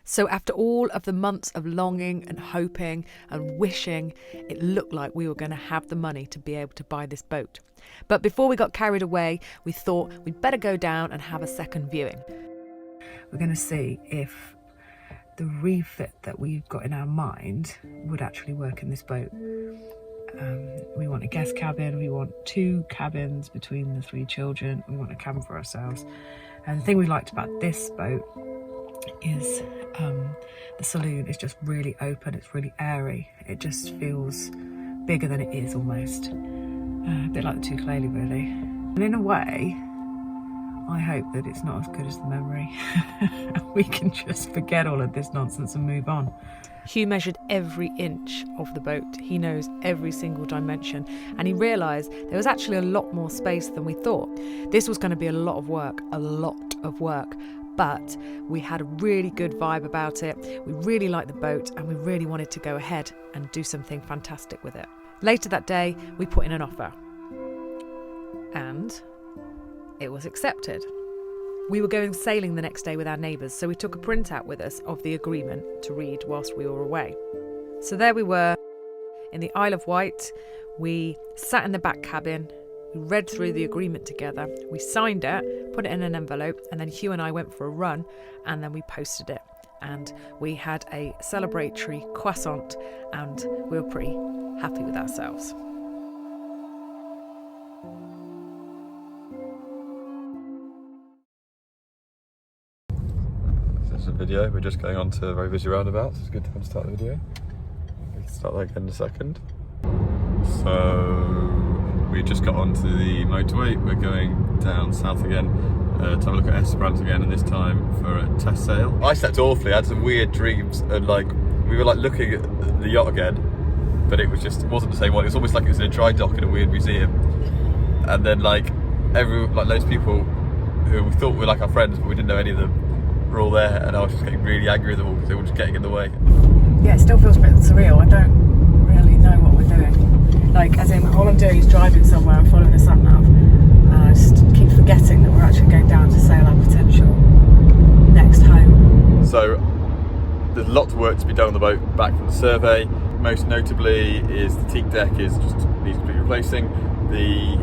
So after all of the months of longing and hoping and wishing, it looked like we were going to have the money to be able to buy this boat. But before we got carried away, we thought we'd better go down and have a second viewing. We're going to see if the refit that we've got in our mind would actually work in this boat. We want a guest cabin, we want 2 cabins between the 3 children, we want a cabin for ourselves. And the thing we liked about this boat is the saloon is just really open, it's really airy, it just feels bigger than it is almost. A bit like the Tukulele really. And in a way, I hope that it's not as good as the memory. We can just forget all of this nonsense and move on. Hugh measured every inch of the boat. He knows every single dimension, and he realised there was actually a lot more space than we thought. This was going to be a lot of work, but we had a really good vibe about it. We really liked the boat and we really wanted to go ahead and do something fantastic with it. Later that day, we put in an offer and it was accepted. We were going sailing the next day with our neighbours, so we took a printout with us of the agreement to read whilst we were away. So there we were in the Isle of Wight. We sat in the back cabin, we read through the agreement together, we signed it, put it in an envelope, and then Hugh and I went for a run and then we posted it. And we had a celebratory croissant and we were pretty happy with ourselves. A video. We're just going on to a very busy roundabout, so it's a good time to start the video. We can start that again in a second. So we just got onto the motorway. We're going down south again to have a look at Esperance again, and this time for a test sail. I slept awfully. I had some weird dreams, and we were looking at the yacht again, but it wasn't the same one. It was almost like it was in a dry dock in a weird museum, and then loads of people who we thought were our friends, but we didn't know any of them, were all there, and I was just getting really angry with them all because they were just getting in the way. Yeah, it still feels a bit surreal. I don't really know what we're doing. As in, all I'm doing is driving somewhere and following a sat nav, and I just keep forgetting that we're actually going down to sail our potential next home. So there's lots of work to be done on the boat back from the survey. Most notably is the teak deck needs to be replacing. The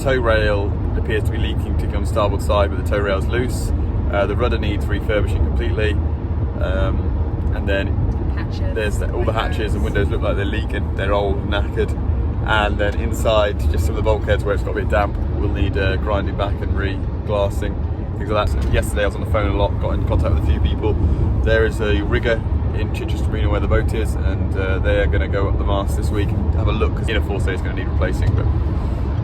tow rail appears to be leaking, particularly on the starboard side, but the tow rail's loose. The rudder needs refurbishing completely, and then there's all the hatches and windows look like they're leaking, they're old and knackered, and then inside just some of the bulkheads where it's got a bit damp will need grinding back and re-glassing, things like that. So yesterday I was on the phone a lot, got in contact with a few people. There is a rigger in Chichester Marina where the boat is, and they are going to go up the mast this week and have a look, because the inner foresail is going to need replacing, but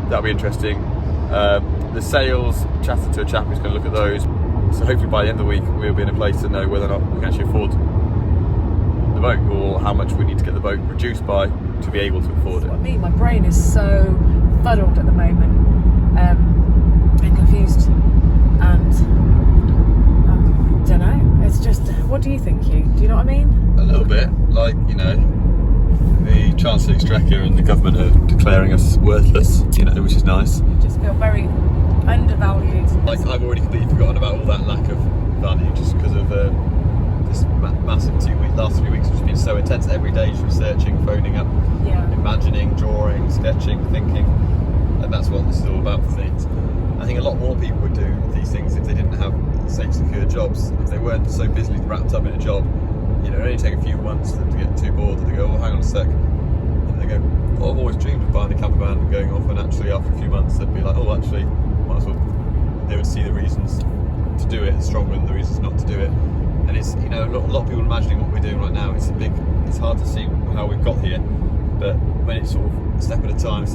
that'll be interesting. The sails, chatted to a chap who's going to look at those. So hopefully by the end of the week we'll be in a place to know whether or not we can actually afford the boat, or how much we need to get the boat reduced by to be able to afford it. What I mean, my brain is so fuddled at the moment, and confused, and don't know. It's just, what do you think, Hugh? Do you know what I mean? A little bit, the Chancellor Exchequer and the government are declaring us worthless, which is nice. You just feel very undervalued. I've already completely forgotten about all that lack of value just because of this massive last 3 weeks, which has been so intense. Every day just researching, phoning up, imagining, drawing, sketching, thinking, and that's what this is all about for me. I think a lot more people would do these things if they didn't have safe, secure jobs. If they weren't so busily wrapped up in a job, it only take a few months for them to get too bored and they go, oh, hang on a sec. And they go, oh, I've always dreamed of buying a camper van and going off, and actually after a few months they'd be like, oh, actually, might as well. They would see the reasons to do it stronger than the reasons not to do it. And it's, a lot of people imagining what we're doing right now. It's hard to see how we've got here, but when it's sort of step at a time,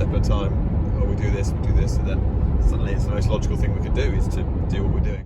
oh, we do this, and then suddenly it's the most logical thing we can do is to do what we're doing.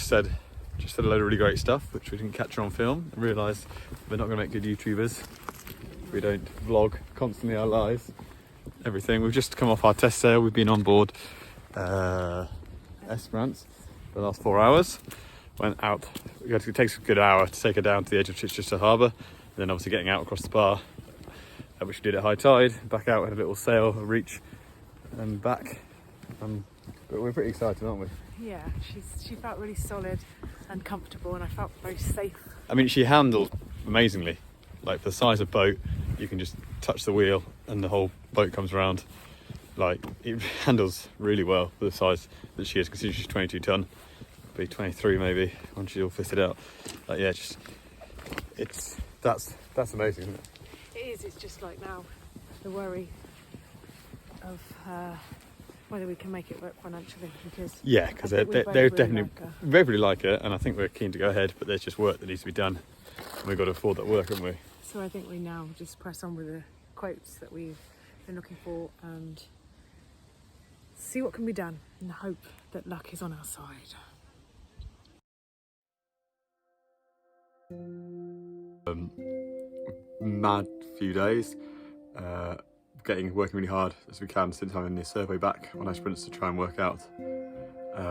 just said a load of really great stuff, which we didn't capture on film, and realised we're not going to make good YouTubers. We don't vlog constantly our lives, everything. We've just come off our test sail. We've been on board Esperance for the last 4 hours. Went out. It takes a good hour to take her down to the edge of Chichester Harbour, and then obviously getting out across the bar, which we did at high tide. Back out, had a little sail, a reach, and back. But we're pretty excited, aren't we? Yeah, she felt really solid and comfortable, and I felt very safe. I mean, she handled amazingly. Like, for the size of boat, you can just touch the wheel and the whole boat comes around. Like, it handles really well for the size that she is, considering she's 22 tonne. Be 23 maybe once she's all fitted out. Like, yeah, that's amazing, isn't it? It is. It's just like now the worry of whether we can make it work financially, because they're definitely really like her, and I think we're keen to go ahead, but there's just work that needs to be done, and we've got to afford that work, haven't we? So I think we now just press on with the quotes that we've been looking for and see what can be done, and hope that luck is on our side. Mad few days, working really hard as we can since having the survey back on Esperance to try and work out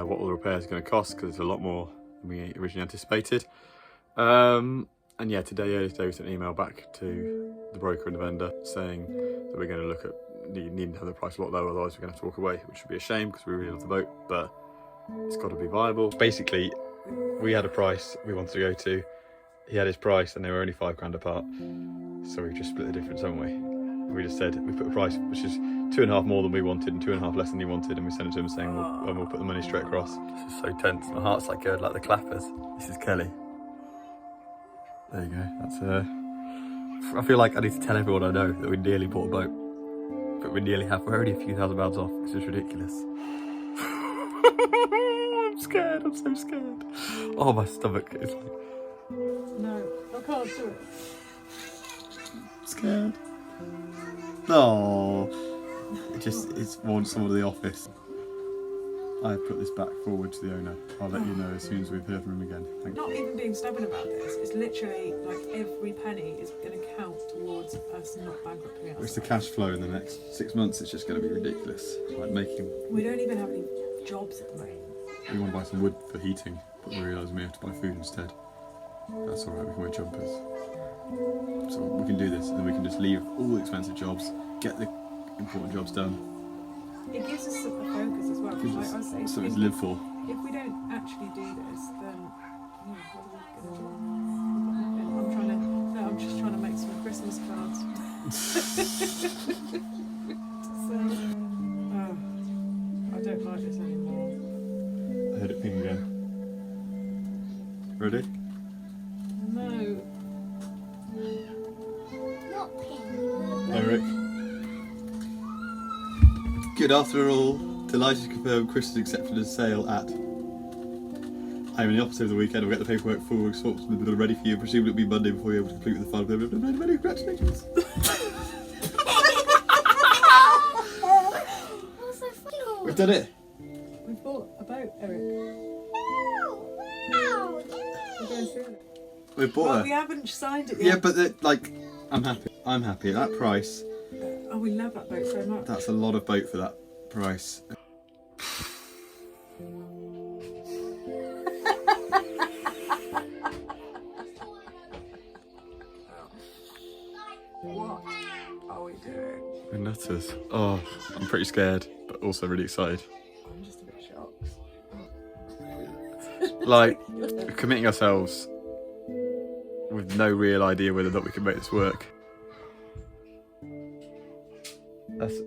what all the repairs are going to cost, because it's a lot more than we originally anticipated. And yeah, earlier today we sent an email back to the broker and the vendor saying that we're going to look at needing to have the price a lot lower, otherwise we're going to have to walk away, which would be a shame because we really love the boat, but it's got to be viable. Basically, we had a price we wanted to go to, he had his price, and they were only £5 apart, so we just split the difference, haven't we? We just said, we put a price which is 2.5 more than we wanted and 2.5 less than he wanted, and we sent it to him saying we'll put the money straight across. This is so tense, my heart's like going like the clappers. This is Kelly. There you go, that's I feel like I need to tell everyone I know that we nearly bought a boat, but we nearly have. We're only a few £1,000s off. This is ridiculous. I'm scared, I'm so scared. Oh, my stomach is like... No, I can't do it. I'm scared. No, it's more someone in the office. I put this back forward to the owner. I'll let you know as soon as we've heard from him again. Thank you. Not even being stubborn about this. It's literally like every penny is going to count towards us not bankrupting us. It's the cash flow in the next 6 months. It's just going to be ridiculous. Like making. We don't even have any jobs at the moment. We want to buy some wood for heating, but we realise we have to buy food instead. That's alright, we can wear jumpers. So we can do this, and then we can just leave all the expensive jobs, get the important jobs done. It gives us a focus as well. Gives Like I us say, something to live for. If we don't actually do this, then what are we going to do? I'm just trying to make some Christmas cards. I don't like this anymore. I heard it ping again. Ready? No. Not pink. Eric. Good afternoon all. Delighted to confirm Chris has accepted a sale at... I'm in the office over the weekend. I'll get the paperwork full, sorts ready for you. Presumably it'll be Monday before you're able to complete with the final payment. Congratulations. We've done it. We've bought a boat, Eric. We're going through it. We've bought Well, her. we haven't signed it yet. Yeah, but I'm happy. I'm happy at that price. Oh, we love that boat so much. That's a lot of boat for that price. What are we doing? We're nutters. Oh, I'm pretty scared, but also really excited. I'm just a bit shocked. Like, committing ourselves with no real idea whether or not we can make this work. That's...